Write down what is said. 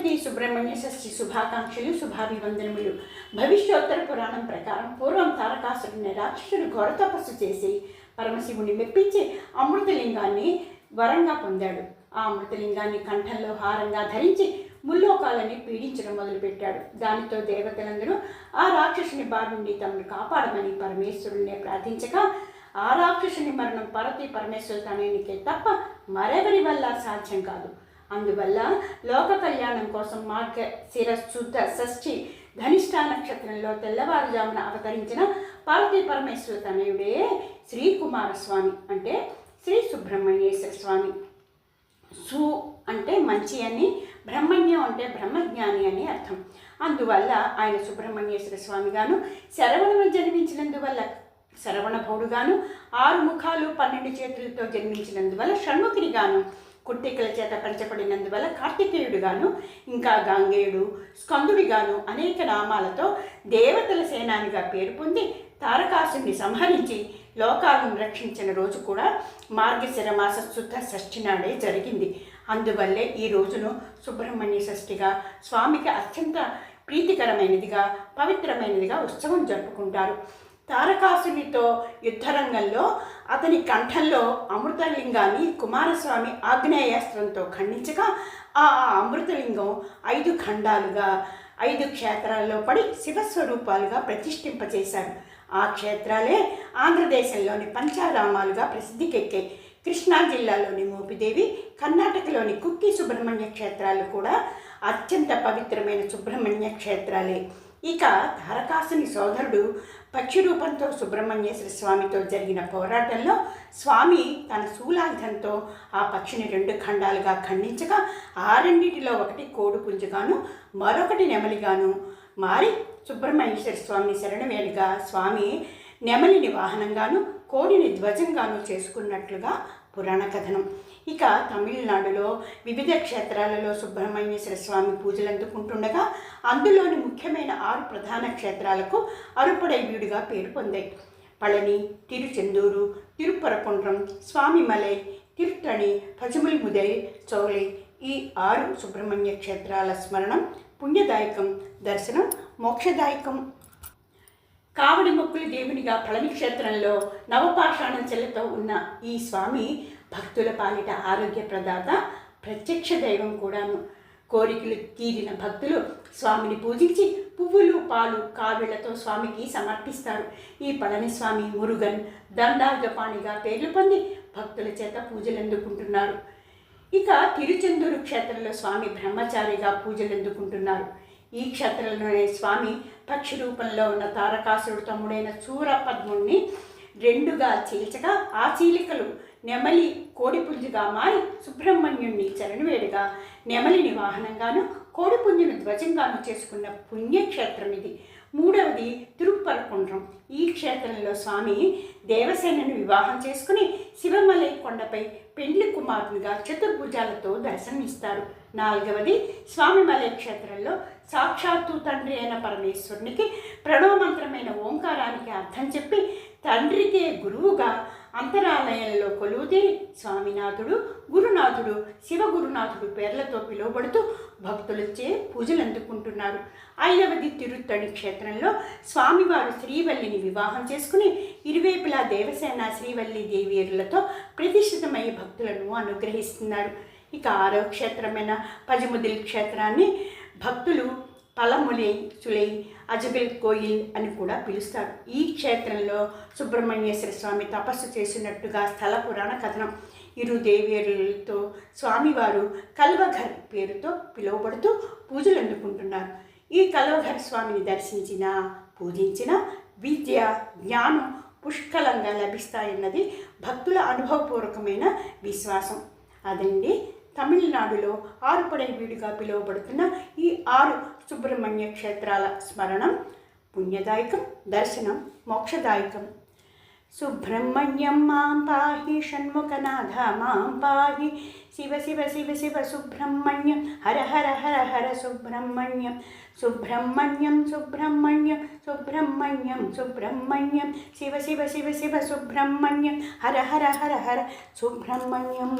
అందరికీ సుబ్రహ్మణ్య షష్ఠి శుభాకాంక్షలు, శుభాభివందనములు. భవిష్యోత్తర పురాణం ప్రకారం పూర్వం తారకాసురుని రాక్షసుడు ఘోర తపస్సు చేసి పరమశివుని మెప్పించి అమృతలింగాన్ని వరంగా పొందాడు. ఆ అమృతలింగాన్ని కంఠంలో హారంగా ధరించి ముల్లోకాలని పీడించడం మొదలుపెట్టాడు. దానితో దేవతలందరూ ఆ రాక్షసుని బారి నుండి తమను కాపాడమని పరమేశ్వరుణ్ణే ప్రార్థించగా ఆ రాక్షసుని మరణం పార్వతీ పరమేశ్వర తనయునికే తప్ప మరెవరి వల్ల సాధ్యం కాదు. అందువల్ల లోక కళ్యాణం కోసం మార్గశిర శుద్ధ షష్ఠి ధనిష్ఠా నక్షత్రంలో తెల్లవారుజామున అవతరించిన పార్వతీ పరమేశ్వర తనయుడే శ్రీ కుమారస్వామి అంటే శ్రీ సుబ్రహ్మణ్యేశ్వర స్వామి. సు అంటే మంచి అని, బ్రహ్మణ్యం అంటే బ్రహ్మజ్ఞాని అని అర్థం. అందువల్ల ఆయన సుబ్రహ్మణ్యేశ్వర స్వామిగాను, శరవణుడు జన్మించినందువల్ల శరవణ భౌడుగాను, 6 ముఖాలు 12 చేతులతో జన్మించినందువల్ల షణ్ముఖినిగాను, కుట్టికల చేత పంచబడినందువల్ల కార్తికేయుడుగాను, ఇంకా గాంగేయుడు, స్కందుడిగాను అనేక నామాలతో దేవతల సేనానిగా పేరు పొంది తారకాసుని సంహరించి లోకాలను రక్షించిన రోజు కూడా మార్గశిర మాస శుద్ధ షష్ఠి నాడే జరిగింది. అందువల్లే ఈ రోజును సుబ్రహ్మణ్య షష్ఠిగా, స్వామికి అత్యంత ప్రీతికరమైనదిగా, పవిత్రమైనదిగా ఉత్సవం జరుపుకుంటారు. తారకాసునితో యుద్ధరంగంలో అతని కంఠంలో అమృతలింగాన్ని కుమారస్వామి ఆగ్నేయాస్త్రంతో ఖండించగా ఆ అమృతలింగం 5 ఖండాలుగా 5 క్షేత్రాల్లో పడి శివస్వరూపాలుగా ప్రతిష్ఠింపచేశారు. ఆ క్షేత్రాలే ఆంధ్రదేశంలోని పంచారామాలుగా ప్రసిద్ధికెక్కాయి. కృష్ణా జిల్లాలోని మోపిదేవి, కర్ణాటకలోని కుక్కి సుబ్రహ్మణ్య క్షేత్రాలు కూడా అత్యంత పవిత్రమైన సుబ్రహ్మణ్య క్షేత్రాలే. ఇక తారకాసుని సోదరుడు పక్షి రూపంతో సుబ్రహ్మణ్యేశ్వర స్వామితో జరిగిన పోరాటంలో స్వామి తన శూలాయుధంతో ఆ పక్షిని 2 ఖండాలుగా ఖండించగా ఆ రెండింటిలో ఒకటి కోడిపుంజుగాను, మరొకటి నెమలిగాను మారి సుబ్రహ్మణ్యేశ్వర స్వామిని శరణవేడిగా స్వామి నెమలిని వాహనంగాను, కోడిని ధ్వజంగాను చేసుకున్నట్లుగా పురాణ కథనం. ఇక తమిళనాడులో వివిధ క్షేత్రాలలో సుబ్రహ్మణ్యేశ్వర స్వామి పూజలు అందుకుంటుండగా అందులోని ముఖ్యమైన 6 ప్రధాన క్షేత్రాలకు అరుపడైవీడుగా పేరు పొందాయి. పళని, తిరుచెందూరు, తిరుపరకుండ్రం, స్వామిమలై, తిరుత్తణి, పజముల్ముదై, చౌలై ఈ 6 సుబ్రహ్మణ్య క్షేత్రాల స్మరణం పుణ్యదాయకం, దర్శనం మోక్షదాయకం. కావడి మొక్కులు దేవునిగా పళని క్షేత్రంలో నవపాషాణం చెల్లెతో ఉన్న ఈ స్వామి భక్తుల పాలిట ఆరోగ్య ప్రదాత, ప్రత్యక్ష దైవం కూడాను. కోరికలు తీరిన భక్తులు స్వామిని పూజించి పువ్వులు, పాలు, కావిళ్లతో స్వామికి సమర్పిస్తారు. ఈ పళనిస్వామి మురుగన్, దండార్గపాణిగా పేర్లు పొంది భక్తుల చేత పూజలు అందుకుంటున్నారు. ఇక తిరుచెందూరు క్షేత్రంలో స్వామి బ్రహ్మచారిగా పూజలు అందుకుంటున్నారు. ఈ క్షేత్రంలోనే స్వామి పక్షి రూపంలో ఉన్న తారకాసురుడు తమ్ముడైన సూరపద్ముణ్ణి 2గా చీల్చగా ఆ చీలికలు నెమలి, కోడిపుంజుగా మారి సుబ్రహ్మణ్యుణ్ణి చరణవేడిగా, నెమలిని వాహనంగాను, కోడిపుంజును ధ్వజంగాను చేసుకున్న పుణ్యక్షేత్రం ఇది. 3వది తిరుపరకుండ్రం. ఈ క్షేత్రంలో స్వామి దేవసేనను వివాహం చేసుకుని శివమలై కొండపై పెండ్లి కుమారునిగా చతుర్భుజాలతో దర్శనమిస్తారు. 4వది స్వామిమలై క్షేత్రంలో సాక్షాత్తు తండ్రి అయిన పరమేశ్వరునికి ప్రణవమంత్రమైన ఓంకారానికి అర్థం చెప్పి తండ్రికే గురువుగా అంతరాలయంలో కొలువుతీరి స్వామినాథుడు, గురునాథుడు, శివగురునాథుడు పేర్లతో పిలువబడుతూ భక్తులచే పూజలు అందుకుంటున్నారు. 5వది తిరుత్తణి క్షేత్రంలో స్వామివారు శ్రీవల్లిని వివాహం చేసుకుని ఇరువైపులా దేవసేన శ్రీవల్లి దేవీరులతో ప్రతిష్ఠితమై భక్తులను అనుగ్రహిస్తున్నారు. ఇక 6వ క్షేత్రమైన పజముదిల్ క్షేత్రాన్ని భక్తులు పలములై, సులై, అజగల్ కోయిల్ అని కూడా పిలుస్తారు. ఈ క్షేత్రంలో సుబ్రహ్మణ్యేశ్వర స్వామి తపస్సు చేసినట్టుగా స్థల పురాణ కథనం. ఇరు దేవేరులతో స్వామివారు కల్వఘర్ పేరుతో పిలువబడుతూ పూజలు అందుకుంటున్నారు. ఈ కల్వఘర్ స్వామిని దర్శించిన, పూజించిన విద్య, జ్ఞానం పుష్కలంగా లభిస్తాయన్నది భక్తుల అనుభవపూర్వకమైన విశ్వాసం. అదండి తమిళనాడులో ఆరుపడైవీడుగా పిలువబడుతున్న ఈ 6 సుబ్రహ్మణ్య క్షేత్రాల స్మరణం పుణ్యదాయకం, దర్శనం మోక్షదాయకం. సుబ్రహ్మణ్యం మాం పాహి, షణ్ముఖనాథ మాం పాహి, శివ శివ శివ శివ సుబ్రహ్మణ్యం, హర హర హర హర సుబ్రహ్మణ్యం, సుబ్రహ్మణ్యం సుబ్రహ్మణ్యం సుబ్రహ్మణ్యం సుబ్రహ్మణ్యం, శివ శివ శివ శివ సుబ్రహ్మణ్యం, హర హర హర హర సుబ్రహ్మణ్యం.